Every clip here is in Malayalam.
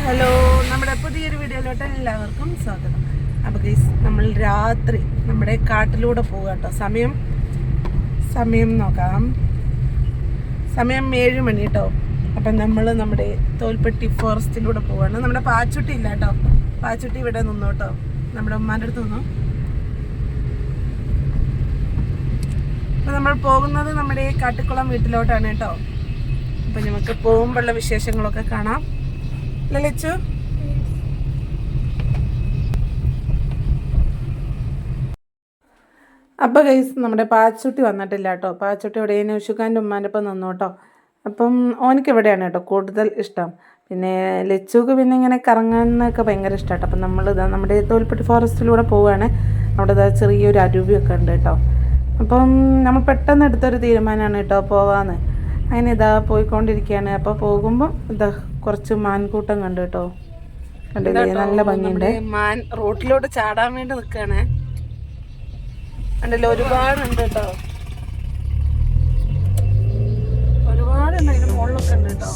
ഹലോ, നമ്മുടെ പുതിയൊരു വീഡിയോയിലോട്ട് എല്ലാവർക്കും സ്വാഗതം. അപ്പോൾ ഗൈസ്, നമ്മൾ രാത്രി നമ്മുടെ കാട്ടിലൂടെ പോകുക കേട്ടോ. സമയം നോക്കാം. സമയം 7 മണി കേട്ടോ. അപ്പം നമ്മൾ നമ്മുടെ തോൽപ്പെട്ടി ഫോറസ്റ്റിലൂടെ പോവാണ്. നമ്മുടെ പാച്ചുട്ടി ഇല്ല കേട്ടോ. പാച്ചുട്ടി ഇവിടെ നിന്നു കേട്ടോ, നമ്മുടെ ഉമ്മാൻ്റെ അടുത്ത് നിന്നു. അപ്പം നമ്മൾ പോകുന്നത് നമ്മുടെ കാട്ടിക്കുളം വീട്ടിലോട്ടാണ് കേട്ടോ. അപ്പം നമുക്ക് പോകുമ്പോഴുള്ള വിശേഷങ്ങളൊക്കെ കാണാം. ലലിച്ചു, അപ്പോൾ ഗൈസ് നമ്മുടെ പാച്ചുട്ടി വന്നിട്ടില്ല കേട്ടോ. പാച്ചുട്ടി ഇവിടെ നൗഷുഖാൻ്റെ ഉമ്മാൻ്റെ ഒപ്പം നിന്നു കേട്ടോ. അപ്പം ഓനിക്ക് ഇവിടെയാണ് കേട്ടോ കൂടുതൽ ഇഷ്ടം. പിന്നെ ലച്ചുക്ക് പിന്നെ ഇങ്ങനെ കറങ്ങാനൊക്കെ ഭയങ്കര ഇഷ്ടമാട്ടോ. അപ്പം നമ്മൾ നമ്മുടെ തോൽപ്പെട്ടി ഫോറസ്റ്റിലൂടെ പോവുകയാണ്. അവിടെ ചെറിയൊരു അരുവിയൊക്കെ ഉണ്ട് കേട്ടോ. അപ്പം നമ്മൾ പെട്ടെന്ന് എടുത്തൊരു തീരുമാനമാണ് കേട്ടോ പോവാന്ന്. അങ്ങനെ പോയിക്കൊണ്ടിരിക്കുകയാണ്. അപ്പോൾ പോകുമ്പോൾ കുറച്ച് മാൻകൂട്ടം കണ്ടു കേട്ടോ. കണ്ടില്ലേ, നല്ല ഭംഗിയുണ്ട്. മാൻ റോട്ടിലോട്ട് ചാടാൻ വേണ്ടി നിൽക്കുകയാണ്. കണ്ടല്ലോ, ഒരുപാടുണ്ട് കേട്ടോ. ഒരുപാടുണ്ട്, അതിന് മുകളിലൊക്കെ ഉണ്ട് കേട്ടോ.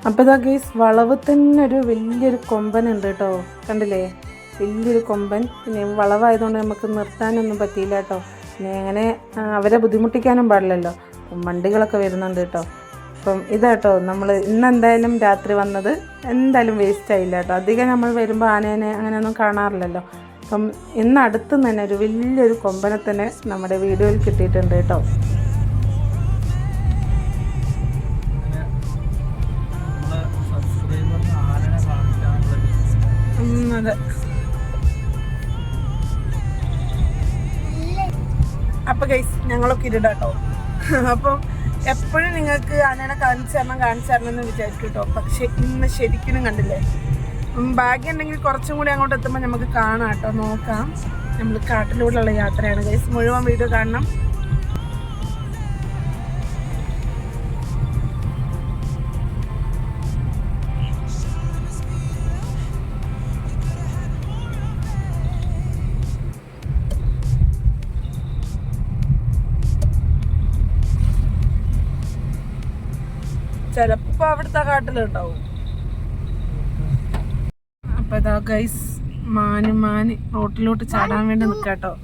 അപ്പോൾ ഇതാ ഗൈസ്, വളവ് തന്നെ ഒരു വലിയൊരു കൊമ്പനുണ്ട് കേട്ടോ. കണ്ടില്ലേ, വലിയൊരു കൊമ്പൻ. പിന്നെ വളവായതുകൊണ്ട് നമുക്ക് നിർത്താനൊന്നും പറ്റിയില്ല കേട്ടോ. പിന്നെ അങ്ങനെ അവരെ ബുദ്ധിമുട്ടിക്കാനും പാടില്ലല്ലോ. വണ്ടികളൊക്കെ വരുന്നുണ്ട് കേട്ടോ. അപ്പം ഇതാട്ടോ, നമ്മൾ ഇന്നെന്തായാലും രാത്രി വന്നത് എന്തായാലും വേസ്റ്റ് ആയില്ല കേട്ടോ. അധികം നമ്മൾ വരുമ്പോൾ ആനേനെ അങ്ങനെയൊന്നും കാണാറില്ലല്ലോ. അപ്പം ഇന്ന് അടുത്ത് തന്നെ ഒരു വലിയൊരു കൊമ്പനെ തന്നെ നമ്മുടെ വീഡിയോയിൽ കിട്ടിയിട്ടുണ്ട് കേട്ടോ. അതെ, അപ്പൊ ഗൈസ് ഞങ്ങളൊക്കെ ഇരുടാട്ടോ. അപ്പം എപ്പോഴും നിങ്ങൾക്ക് ആനേനെ കാണിച്ചു തരണം എന്ന് വിചാരിക്കും കേട്ടോ. പക്ഷെ ഇന്ന് ശരിക്കും കണ്ടില്ലേ. ഭാഗ്യം ഉണ്ടെങ്കിൽ കുറച്ചും കൂടി അങ്ങോട്ട് എത്തുമ്പോൾ നമുക്ക് കാണാം കേട്ടോ. നോക്കാം, നമ്മൾ കാട്ടിലൂടെയുള്ള യാത്രയാണ് ഗൈസ്. മുഴുവൻ വീഡിയോ കാണണം. ചിലപ്പോ അവിടുത്തെ കാട്ടിലുണ്ടാവും. അപ്പൊ ഇതാ ഗൈസ്, മാന് റോട്ടിലോട്ട് ചാടാൻ വേണ്ടി നിക്കാട്ടോ.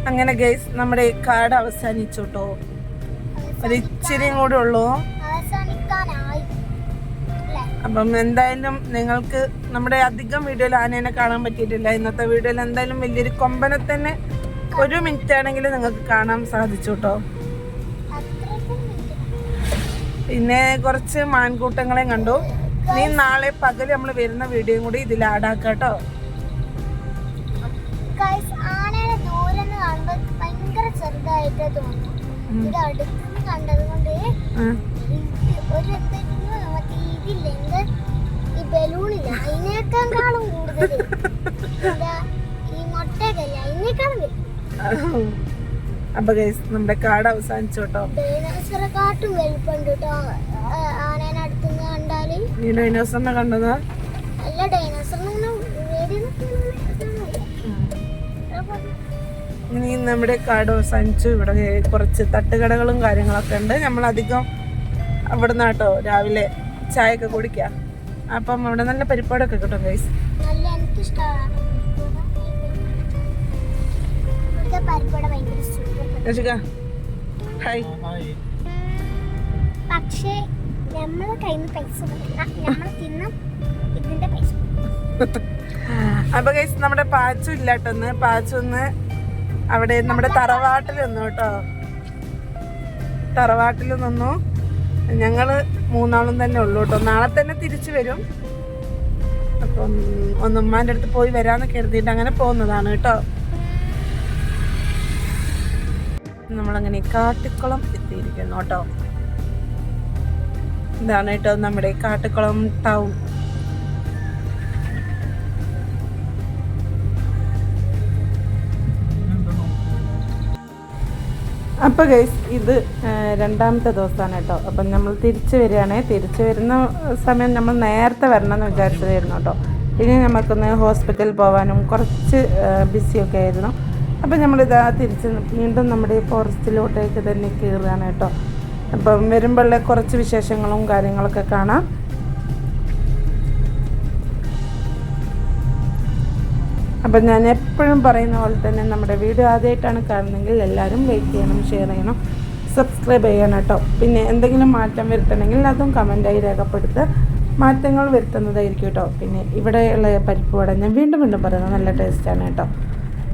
അങ്ങനെ ഗൈസ്, നമ്മുടെ കാട് അവസാനിച്ചു കേട്ടോ. ഒരു ഇച്ചിരിയും കൂടെ ഉള്ളൂ. അപ്പം എന്തായാലും നിങ്ങൾക്ക് നമ്മുടെ അധികം വീഡിയോയിൽ ആനേനെ കാണാൻ പറ്റിയിട്ടില്ല. ഇന്നത്തെ വീഡിയോയിൽ എന്തായാലും വലിയൊരു കൊമ്പനെ തന്നെ 1 മിനിറ്റ് ആണെങ്കിലും നിങ്ങൾക്ക് കാണാൻ സാധിച്ചു കേട്ടോ. പിന്നെ കുറച്ച് മാൻകൂട്ടങ്ങളെയും കണ്ടു. ഇനി നാളെ പകൽ നമ്മൾ വരുന്ന വീഡിയോയും കൂടി ഇതിൽ ആഡാക്കാം കേട്ടോ. ചെറുതായിട്ട് തോന്നും. ഇത് അടുത്തുനിന്ന് കണ്ടത് കൊണ്ട് ഒരു ഇതില്ലെങ്കിൽ ഈ ബലൂണില്ല അതിനേക്കാളും കൂടുതൽ ഈ മുട്ടയൊക്കെ ആനേക്കാളും വരും. അപ്പൊ ഗൈസ് നമ്മുടെ കാട് അവസാനിച്ചു കേട്ടോ. ഡൈനോസറെക്കാട്ടും വലിപ്പമുണ്ട് കേട്ടോ ആനേനെ അടുത്തുനിന്ന് കണ്ടാല്. നീ ഡൈനോസറിനെ കണ്ടതാ? അല്ല, ഡൈനോസറിനെ ഇനി നമ്മുടെ കാട് അവസാനിച്ചു. ഇവിടെ കുറച്ച് തട്ടുകടകളും കാര്യങ്ങളൊക്കെ ഉണ്ട്. നമ്മളധികം അവിടെ നിന്നാട്ടോ രാവിലെ ചായ ഒക്കെ കുടിക്കാം. അപ്പം അവിടെ നല്ല പരിപ്പാടൊക്കെ കിട്ടും ഗൈസ്. നല്ല എനിക്കിഷ്ടമാണ് പരിപ്പാട, ഭയങ്കര സൂപ്പർ. ഹായ്. പക്ഷേ നമ്മളെ കയ്യിൽ നിന്ന് പൈസ നമ്മൾ തിന്ന ഇതിന്റെ പൈസ. അപ്പൊ ഗൈസ് നമ്മുടെ പാച്ചു ഇല്ലാട്ടൊന്ന്. പാച്ചു ഒന്ന് അവിടെ നമ്മുടെ തറവാട്ടിൽ നിന്നു കേട്ടോ. തറവാട്ടിൽ നിന്നു. ഞങ്ങള് മൂന്നാളും തന്നെ ഉള്ളു കേട്ടോ. നാളെ തന്നെ തിരിച്ചു വരും. അപ്പം ഒന്നുമ്മാൻ്റെ അടുത്ത് പോയി വരാന്ന് കരുതിയിട്ട് അങ്ങനെ പോകുന്നതാണ് കേട്ടോ. നമ്മളങ്ങനെ കാട്ടിക്കുളം എത്തിയിരിക്കുന്നു കേട്ടോ. ഇതാണ് കേട്ടോ നമ്മുടെ കാട്ടിക്കുളം ടൗൺ. അപ്പോൾ ഗൈസ് ഇത് രണ്ടാമത്തെ ദിവസമാണ് കേട്ടോ. അപ്പം നമ്മൾ തിരിച്ചു വരികയാണ്. തിരിച്ചു വരുന്ന സമയം നമ്മൾ നേരത്തെ വരണം എന്ന് വിചാരിച്ചതായിരുന്നു കേട്ടോ. ഇനി നമുക്കൊന്ന് ഹോസ്പിറ്റലിൽ പോകാനും കുറച്ച് ബിസിയൊക്കെ ആയിരുന്നു. അപ്പം നമ്മളിതാ തിരിച്ച് വീണ്ടും നമ്മുടെ ഫോറസ്റ്റിലോട്ടേക്ക് തന്നെ കയറുകയാണ് കേട്ടോ. അപ്പം വരുമ്പോഴുള്ള കുറച്ച് വിശേഷങ്ങളും കാര്യങ്ങളൊക്കെ കാണാം. അപ്പം ഞാൻ എപ്പോഴും പറയുന്ന പോലെ തന്നെ നമ്മുടെ വീഡിയോ ആദ്യമായിട്ടാണ് കാണുന്നതെങ്കിൽ എല്ലാവരും ലൈക്ക് ചെയ്യണം, ഷെയർ ചെയ്യണം, സബ്സ്ക്രൈബ് ചെയ്യണം കേട്ടോ. പിന്നെ എന്തെങ്കിലും മാറ്റം വരുത്തണമെങ്കിൽ അതും കമൻറ്റായി രേഖപ്പെടുത്ത്. മാറ്റങ്ങൾ വരുത്തുന്നതായിരിക്കും കേട്ടോ. പിന്നെ ഇവിടെയുള്ള പരിപ്പ് വട ഞാൻ വീണ്ടും വീണ്ടും പറയുന്നത് നല്ല ടേസ്റ്റാണ് കേട്ടോ.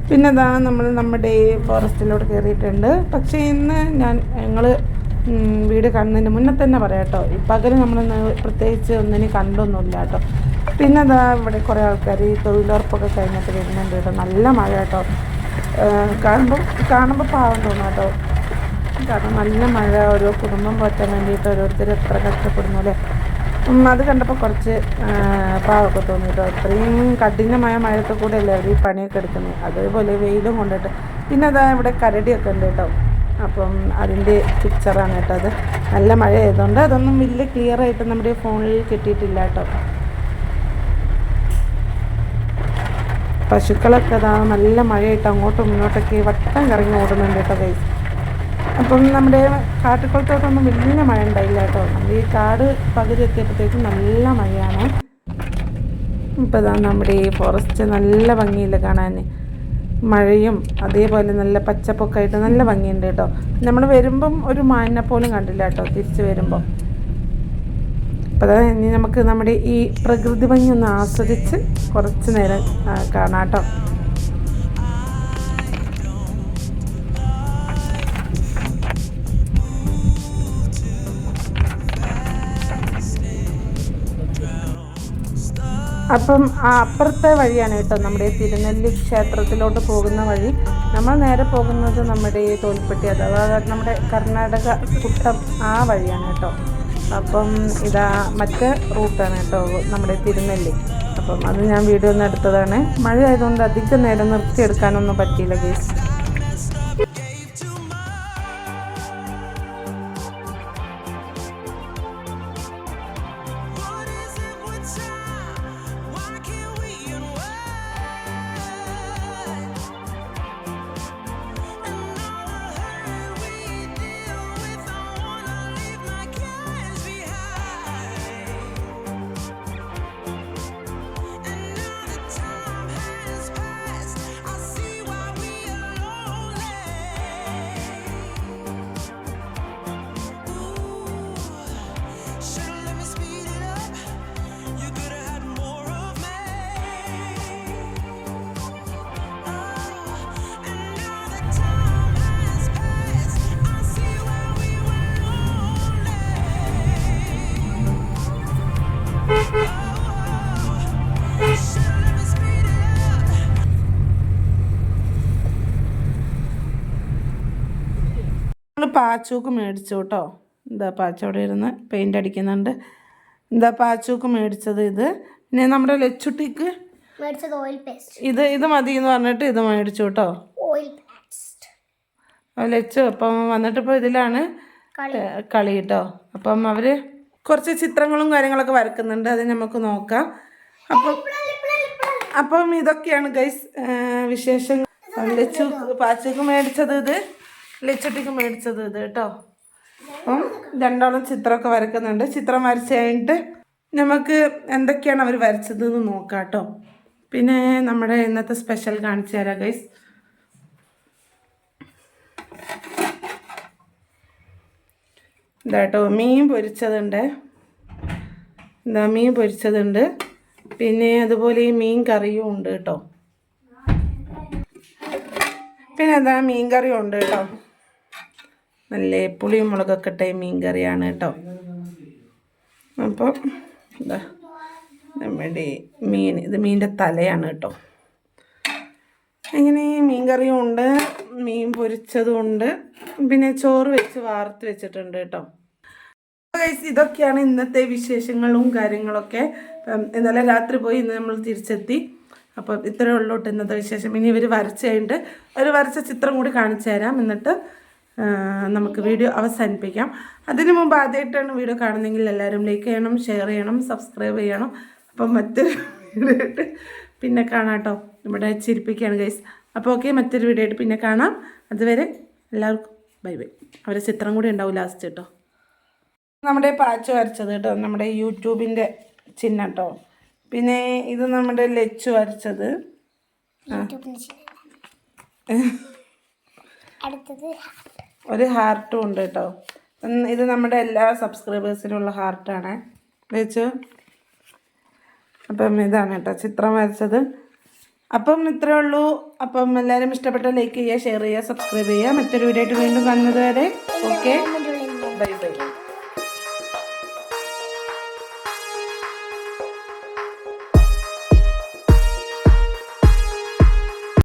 പിന്നെ ഇതാ നമ്മൾ നമ്മുടെ ഫോറസ്റ്റിലോട്ട് കയറിയിട്ടുണ്ട്. പക്ഷേ ഇന്ന് ഞങ്ങൾ വീഡിയോ കാണുന്നതിന് മുന്നേ തന്നെ പറയാം കേട്ടോ. ഈ പകൽ നമ്മളൊന്ന് പ്രത്യേകിച്ച് ഒന്നിനും കണ്ടൊന്നുമില്ല കേട്ടോ. പിന്നെ അതാ ഇവിടെ കുറേ ആൾക്കാർ ഈ തൊഴിലുറപ്പൊക്കെ കഴിഞ്ഞിട്ട് വരുന്നുണ്ട് കേട്ടോ. നല്ല മഴ കേട്ടോ. കാണുമ്പോൾ പാവം തോന്നും കേട്ടോ. കാരണം നല്ല മഴ, ഓരോ കുടുംബം പോറ്റാൻ വേണ്ടിയിട്ട് ഓരോരുത്തർ എത്ര കഷ്ടപ്പെടുന്നു അല്ലേ. അത് കണ്ടപ്പോൾ കുറച്ച് പാവമൊക്കെ തോന്നി കേട്ടോ. അത്രയും കഠിനമായ മഴയത്തെ കൂടെ അല്ലേ അവർ ഈ പണിയൊക്കെ എടുക്കുന്നത്. അതേപോലെ വെയിലും കൊണ്ടിട്ട്. പിന്നെ അതാ ഇവിടെ കരടിയൊക്കെ ഉണ്ട് കേട്ടോ. അപ്പം അതിൻ്റെ പിക്ചറാണ് കേട്ടോ. അത് നല്ല മഴ ആയതുകൊണ്ട് അതൊന്നും വലിയ ക്ലിയർ ആയിട്ട് നമ്മുടെ ഫോണിൽ കിട്ടിയിട്ടില്ല കേട്ടോ. പശുക്കളൊക്കെ അതാ നല്ല മഴയായിട്ട് അങ്ങോട്ടും ഇങ്ങോട്ടൊക്കെ വട്ടം കറങ്ങി ഓടുന്നുണ്ട് കേട്ടോ ഗൈസ്. അപ്പം നമ്മുടെ കാട്ടിക്കുളത്തോട്ടൊന്നും വലിയ മഴ ഉണ്ടായില്ല കേട്ടോ. നമ്മൾ ഈ കാട് പകുതി എത്തിയപ്പോഴത്തേക്കും നല്ല മഴയാണ്. ഇപ്പം ഇതാ നമ്മുടെ ഈ ഫോറസ്റ്റ് നല്ല ഭംഗിയില്ല കാണാൻ. മഴയും അതേപോലെ നല്ല പച്ചപ്പൊക്കെ ആയിട്ട് നല്ല ഭംഗിയുണ്ട് കേട്ടോ. നമ്മൾ വരുമ്പം ഒരു മാനിനെ പോലും കണ്ടില്ല കേട്ടോ തിരിച്ച് വരുമ്പം. അപ്പോൾ അതാ ഇനി നമുക്ക് നമ്മുടെ ഈ പ്രകൃതി ഭംഗി ഒന്ന് ആസ്വദിച്ച് കുറച്ച് നേരം കാണാം കേട്ടോ. അപ്പം അപ്പുറത്തെ വഴിയാണ് കേട്ടോ നമ്മുടെ തിരുനെല്ലി ക്ഷേത്രത്തിലോട്ട് പോകുന്ന വഴി. നമ്മൾ നേരെ പോകുന്നത് നമ്മുടെ ഈ തോൽപ്പെട്ടി അഥവാ നമ്മുടെ കർണാടക കുട്ടം ആ വഴിയാണ് കേട്ടോ. അപ്പം ഇതാ മറ്റേ റൂട്ടാണ് കേട്ടോ നമ്മുടെ തിരുനെല്ലി. അപ്പം അത് ഞാൻ വീഡിയോ ഒന്ന് എടുത്തതാണ്. മഴ ആയതുകൊണ്ട് അധികം നേരം നിർത്തിയെടുക്കാനൊന്നും പറ്റിയില്ല ഗൈസ്. പാച്ചൂക്ക് മേടിച്ചു കേട്ടോ. എന്താ പാച്ചോടെ ഇരുന്ന് പെയിൻ്റ് അടിക്കുന്നുണ്ട്. എന്താ പാച്ചൂക്ക് മേടിച്ചത് ഇത്. പിന്നെ നമ്മുടെ ലച്ചുട്ടിക്ക് മേടിച്ചത് ഓയിൽ പേസ്റ്റ്. ഇത് മതി എന്ന് പറഞ്ഞിട്ട് ഇത് മേടിച്ചു കേട്ടോ. ലച്ചു അപ്പം വന്നിട്ടിപ്പോൾ ഇതിലാണ് കളി കേട്ടോ. അപ്പം അവർ കുറച്ച് ചിത്രങ്ങളും കാര്യങ്ങളൊക്കെ വരക്കുന്നുണ്ട്, അത് നമുക്ക് നോക്കാം. അപ്പം ഇതൊക്കെയാണ് ഗൈസ് വിശേഷങ്ങൾ. ലച്ചു പാച്ചക്ക് മേടിച്ചത് ഇത്, ലച്ചുട്ടിക്ക് മേടിച്ചത് ഇത് കേട്ടോ. അപ്പം രണ്ടാളും ചിത്രമൊക്കെ വരക്കുന്നുണ്ട്. ചിത്രം വരച്ച് കഴിഞ്ഞിട്ട് നമുക്ക് എന്തൊക്കെയാണ് അവർ വരച്ചതെന്ന് നോക്കാം കേട്ടോ. പിന്നെ നമ്മുടെ ഇന്നത്തെ സ്പെഷ്യൽ കാണിച്ചു തരാം ഗൈസ്. ഇതാട്ടോ മീൻ പൊരിച്ചതുണ്ട്, മീൻ പൊരിച്ചതുണ്ട്. പിന്നെ അതുപോലെ ഈ മീൻ കറിയും ഉണ്ട് കേട്ടോ. പിന്നെ മീൻ കറിയും ഉണ്ട് കേട്ടോ. നല്ല പുളിയും മുളകൊക്കെ ഇട്ട മീൻ കറിയാണ് കേട്ടോ. അപ്പോൾ നമ്മുടെ ഇത് മീനിൻ്റെ തലയാണ് കേട്ടോ. അങ്ങനെ മീൻ കറിയും ഉണ്ട്, മീൻ പൊരിച്ചതും ഉണ്ട്, പിന്നെ ചോറ് വെച്ച് വാർത്ത് വെച്ചിട്ടുണ്ട് കേട്ടോ. ഇതൊക്കെയാണ് ഇന്നത്തെ വിശേഷങ്ങളും കാര്യങ്ങളൊക്കെ. ഇന്നലെ രാത്രി പോയി, ഇന്ന് നമ്മൾ തിരിച്ചെത്തി. അപ്പം ഇത്രയേ ഉള്ളൂ ഇന്നത്തെ വിശേഷം. ഇനി ഇവർ വരച്ച് കഴിഞ്ഞിട്ട് ഒരു വരച്ച ചിത്രം കൂടി കാണിച്ചു തരാം, എന്നിട്ട് നമുക്ക് വീഡിയോ അവസാനിപ്പിക്കാം. അതിനു മുമ്പ് ആദ്യമായിട്ടാണ് വീഡിയോ കാണുന്നതെങ്കിൽ എല്ലാവരും ലൈക്ക് ചെയ്യണം, ഷെയർ ചെയ്യണം, സബ്സ്ക്രൈബ് ചെയ്യണം. അപ്പം മറ്റൊരു വീഡിയോ ആയിട്ട് പിന്നെ കാണാം കേട്ടോ. ഇവിടെ ചിരിപ്പിക്കുകയാണ് ഗൈസ്. അപ്പോൾ ഓക്കെ, മറ്റൊരു വീഡിയോ ആയിട്ട് പിന്നെ കാണാം. അതുവരെ എല്ലാവർക്കും ബൈ ബൈ. അവരെ ചിത്രം കൂടി ഉണ്ടാവും ലാസ്റ്റ് കേട്ടോ. നമ്മുടെ പാച്ചു വരച്ചത് കേട്ടോ, നമ്മുടെ യൂട്യൂബിൻ്റെ ചിഹ്നം കേട്ടോ. പിന്നെ ഇത് നമ്മുടെ ലച്ചു വരച്ചത്, ഒരു ഹാർട്ടും ഉണ്ട് കേട്ടോ. ഇത് നമ്മുടെ എല്ലാ സബ്സ്ക്രൈബേഴ്സിനുള്ള ഹാർട്ടാണ് ലച്ചു. അപ്പം ഇതാണ് കേട്ടോ ചിത്രം വരച്ചത്. അപ്പം ഇത്രയേ ഉള്ളൂ. അപ്പം എല്ലാവരും ഇഷ്ടപ്പെട്ട ലൈക്ക് ചെയ്യുക, ഷെയർ ചെയ്യുക, സബ്സ്ക്രൈബ് ചെയ്യുക. മറ്റൊരു വീഡിയോ ആയിട്ട് വീണ്ടും കാണുന്നത് വരെ ഓക്കെ, ബൈ ബൈ.